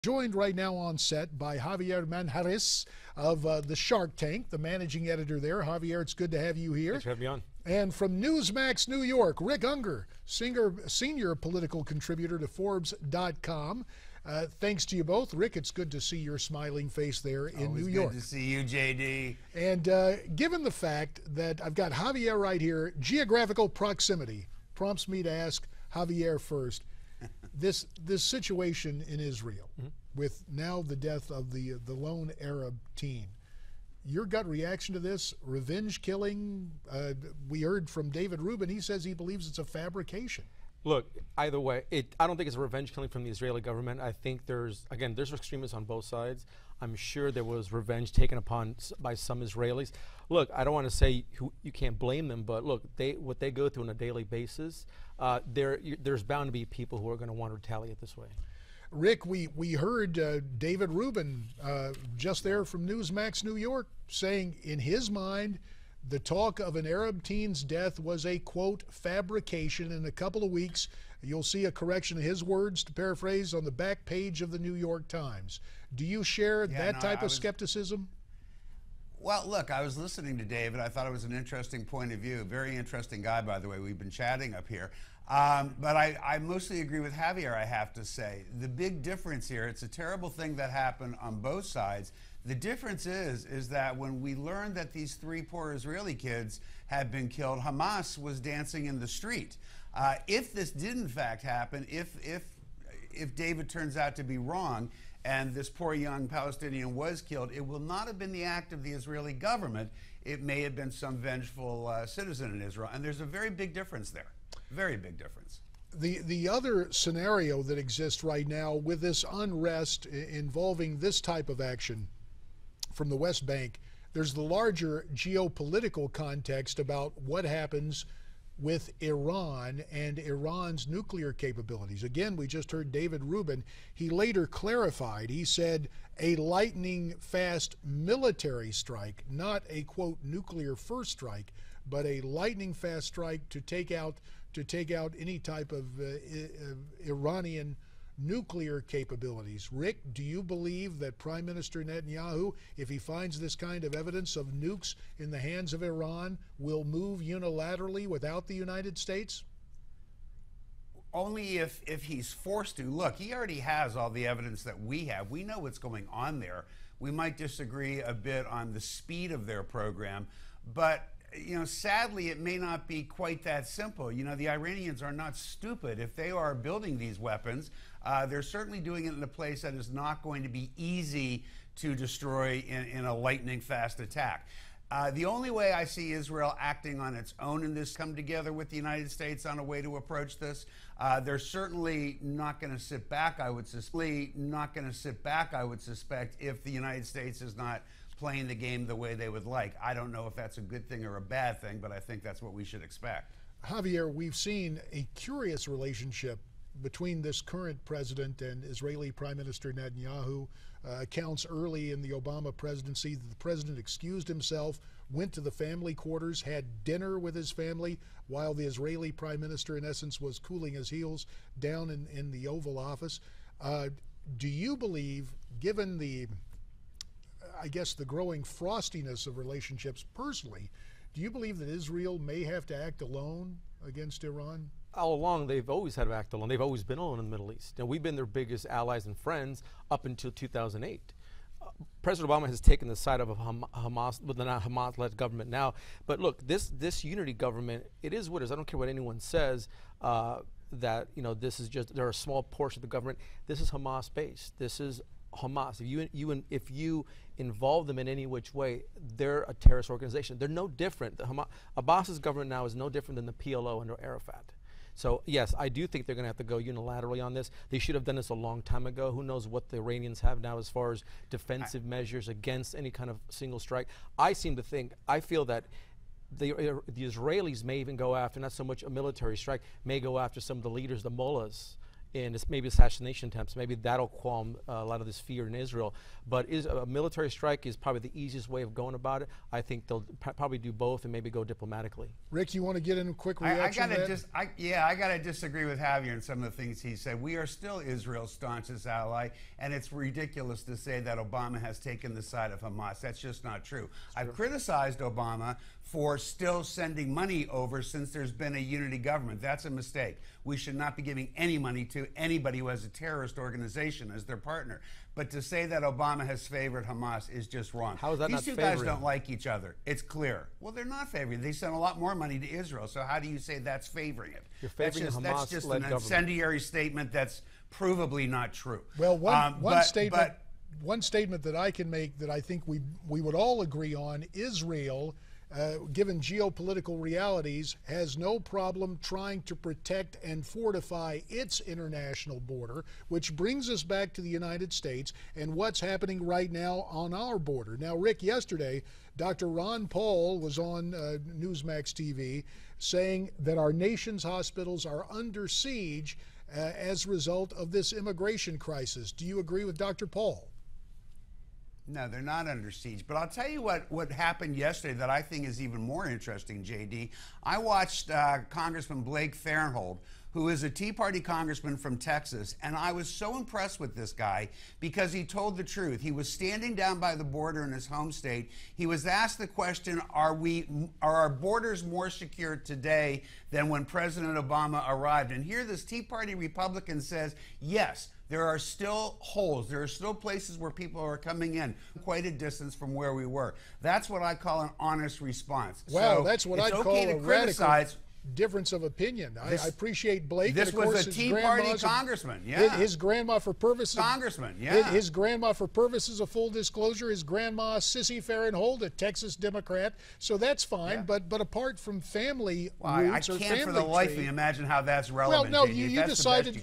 Joined right now on set by Javier Manjarres of the Shark Tank, the managing editor there. Javier, it's good to have you here. Thanks for having me on. And from Newsmax, New York, Rick Ungar, senior political contributor to Forbes.com. Thanks to you both. Rick, it's good to see your smiling face there in New York. Good to see you, JD. And given the fact that I've got Javier right here, geographical proximity prompts me to ask Javier first. This situation in Israel, with now the death of the lone Arab teen, your gut reaction to this? Revenge killing? We heard from David Rubin. He says he believes it's a fabrication. Look, either way, I don't think it's a revenge killing from the Israeli government. I think there's extremists on both sides. I'm sure there was revenge taken upon by some Israelis. Look, I don't want to say you can't blame them, but look, what they go through on a daily basis, there's bound to be people who are going to want to retaliate this way. Rick, we heard David Rubin just there from Newsmax, New York, saying in his mind, the talk of an Arab teen's death was a, quote, fabrication. In a couple of weeks, you'll see a correction of his words, to paraphrase, on the back page of the New York Times. Do you share that type of skepticism? Well, look, I was listening to David. I thought it was an interesting point of view. Very interesting guy, by the way. We've been chatting up here. But I mostly agree with Javier, I have to say. The big difference here, it's a terrible thing that happened on both sides. The difference is that when we learned that these three poor Israeli kids had been killed, Hamas was dancing in the street. If this did in fact happen, if David turns out to be wrong and this poor young Palestinian was killed, it will not have been the act of the Israeli government. It may have been some vengeful citizen in Israel. And there's a very big difference there. Very big difference. The other scenario that exists right now with this unrest involving this type of action from the West Bank, there's the larger geopolitical context about what happens with Iran and Iran's nuclear capabilities. Again, we just heard David Rubin. He later clarified, he said a lightning fast military strike, not a, quote, nuclear first strike, but a lightning fast strike to take out any type of Iranian nuclear capabilities. Rick, do you believe that Prime Minister Netanyahu, if he finds this kind of evidence of nukes in the hands of Iran, will move unilaterally without the United States? Only if he's forced to. Look, he already has all the evidence that we have. We know what's going on there. We might disagree a bit on the speed of their program, but sadly, it may not be quite that simple. The Iranians are not stupid. If they are building these weapons, they're certainly doing it in a place that is not going to be easy to destroy in a lightning-fast attack. The only way I see Israel acting on its own in this, come together with the United States on a way to approach this. They're certainly not going to sit back, I would suspect, if the United States is not playing the game the way they would like. I don't know if that's a good thing or a bad thing, but I think that's what we should expect. Javier, we've seen a curious relationship between this current president and Israeli Prime Minister Netanyahu. Accounts early in the Obama presidency that the president excused himself, went to the family quarters, had dinner with his family, while the Israeli Prime Minister, in essence, was cooling his heels down in the Oval Office. Do you believe, given the growing frostiness of relationships personally, do you believe that Israel may have to act alone against Iran? All along, they've always had to act alone. They've always been alone in the Middle East. We've been their biggest allies and friends up until 2008. President Obama has taken the side of Hamas, well, not Hamas-led government now. But look, this unity government, it is what it is. I don't care what anyone says. That this is just, they're a small portion of the government. This is Hamas-based. This is Hamas. If you involve them in any which way, they're a terrorist organization. They're no different. Abbas's government now is no different than the PLO under Arafat. So yes, I do think they're going to have to go unilaterally on this. They should have done this a long time ago. Who knows what the Iranians have now as far as defensive measures against any kind of single strike. I feel that the Israelis may even go after, not so much a military strike, may go after some of the leaders, the mullahs in maybe assassination attempts. Maybe that'll calm a lot of this fear in Israel. But a military strike is probably the easiest way of going about it. I think they'll probably do both and maybe go diplomatically. Rick, you want to get in a quick reaction? I gotta disagree with Javier in some of the things he said. We are still Israel's staunchest ally, and it's ridiculous to say that Obama has taken the side of Hamas. That's just not true. I've criticized Obama for still sending money over since there's been a unity government. That's a mistake. We should not be giving any money to anybody who has a terrorist organization as their partner. But to say that Obama has favored Hamas is just wrong. How is that not These two favoring? guys don't like each other. It's clear. Well, they're not favoring. They sent a lot more money to Israel. So how do you say that's favoring it? You're favoring That's just an government. incendiary statement that's provably not true. Well, one statement that I can make that I think we would all agree on: Israel, given geopolitical realities, has no problem trying to protect and fortify its international border, which brings us back to the United States and what's happening right now on our border. Now, Rick, yesterday, Dr. Ron Paul was on Newsmax TV saying that our nation's hospitals are under siege as a result of this immigration crisis. Do you agree with Dr. Paul? No, they're not under siege. But I'll tell you what happened yesterday that I think is even more interesting, JD. I watched Congressman Blake Farenthold, who is a Tea Party congressman from Texas, and I was so impressed with this guy because he told the truth. He was standing down by the border in his home state. He was asked the question, are our borders more secure today than when President Obama arrived? And here this Tea Party Republican says, yes, there are still holes. There are still places where people are coming in quite a distance from where we were. That's what I call an honest response. Well, so that's what I'd call a radical difference of opinion. I appreciate Blake. This and of course was a Tea Party congressman, yeah. His grandma, for purposes congressman, yeah. His grandma, for purposes of full disclosure, his grandma, Sissy Farenthold, a Texas Democrat. So that's fine. Yeah. But apart from family I roots or can't family for the life of tree, me imagine how that's relevant. well, no, JD. you decided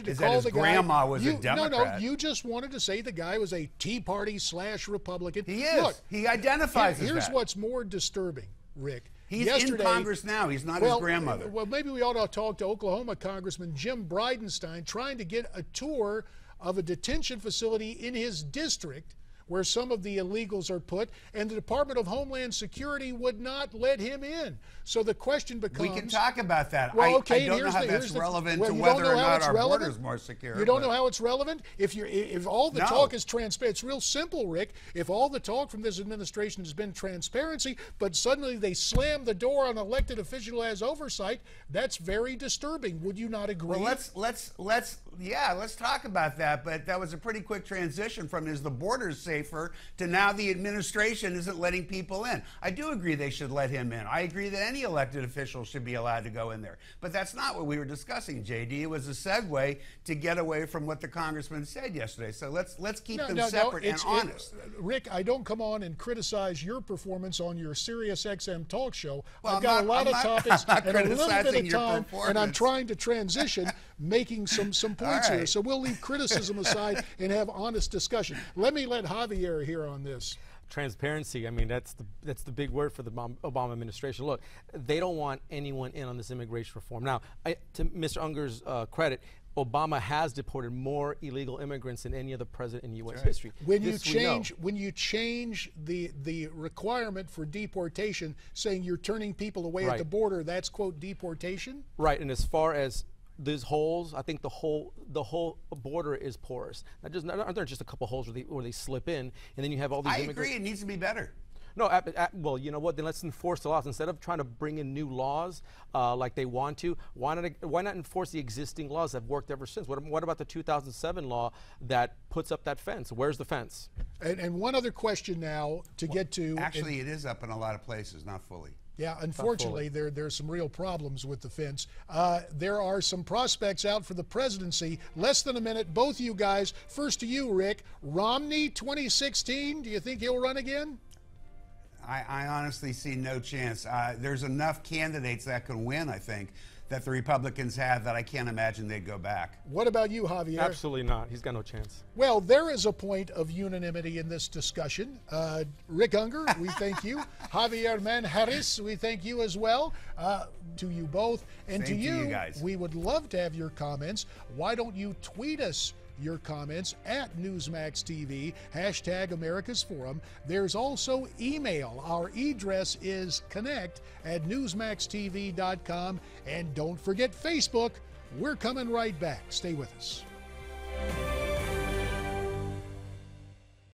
to call the guy. Grandma was a Democrat. No, you just wanted to say the guy was a Tea Party / Republican. He is. Look, he identifies as here's that. what's more disturbing, Rick. He's in Congress now. He's not his grandmother. Well, maybe we ought to talk to Oklahoma Congressman Jim Bridenstine, trying to get a tour of a detention facility in his district where some of the illegals are put, and the Department of Homeland Security would not let him in. So the question becomes... We can talk about that. Well, okay, I don't know how that's relevant to you whether don't know or how not it's our relevant? border's more secure. You don't know how it's relevant? If all the No. talk is transparent, it's real simple, Rick. If all the talk from this administration has been transparency, but suddenly they slam the door on an elected official who has oversight, that's very disturbing. Would you not agree? Well, let's talk about that. But that was a pretty quick transition from is the border's safer to now the administration isn't letting people in. I do agree they should let him in. I agree that any elected official should be allowed to go in there. But that's not what we were discussing, JD. It was a segue to get away from what the congressman said yesterday. So let's keep them separate and honest. Rick, I don't come on and criticize your performance on your Sirius XM talk show. Well, I've got a lot of topics and a little bit of your time, and I'm performance. trying to transition, making some points here. right. So we'll leave criticism aside and have honest discussion. Let Javier here on this. Transparency. I mean, that's the big word for the Obama administration. Look, they don't want anyone in on this immigration reform. Now, to Mr. Ungar's credit, Obama has deported more illegal immigrants than any other president in U.S. history. When you change the requirement for deportation, saying you're turning people away at the border, that's quote deportation. Right, and as far as these holes, I think the whole border is porous. Aren't there just a couple holes where they slip in, and then you have all these immigrants? I agree. It needs to be better. No, well, you know what? Then let's enforce the laws instead of trying to bring in new laws like they want to. Why not enforce the existing laws that have worked ever since? What about the 2007 law that puts up that fence? Where's the fence? And one other question now to get to. Actually, it is up in a lot of places, not fully. Yeah, unfortunately, there's some real problems with the fence. There are some prospects out for the presidency. Less than a minute, both you guys. First to you, Rick. Romney, 2016. Do you think he'll run again? I honestly see no chance. There's enough candidates that can win, I think, that the Republicans have that I can't imagine they'd go back. What about you, Javier? Absolutely not. He's got no chance. Well, there is a point of unanimity in this discussion. Rick Ungar, we thank you. Javier Manjarres, we thank you as well. To you both. And Same to to you you, guys. we would love to have your comments. Why don't you tweet us your comments at Newsmax TV, hashtag America's Forum. There's also email. Our address is connect@newsmaxtv.com. And don't forget Facebook. We're coming right back. Stay with us.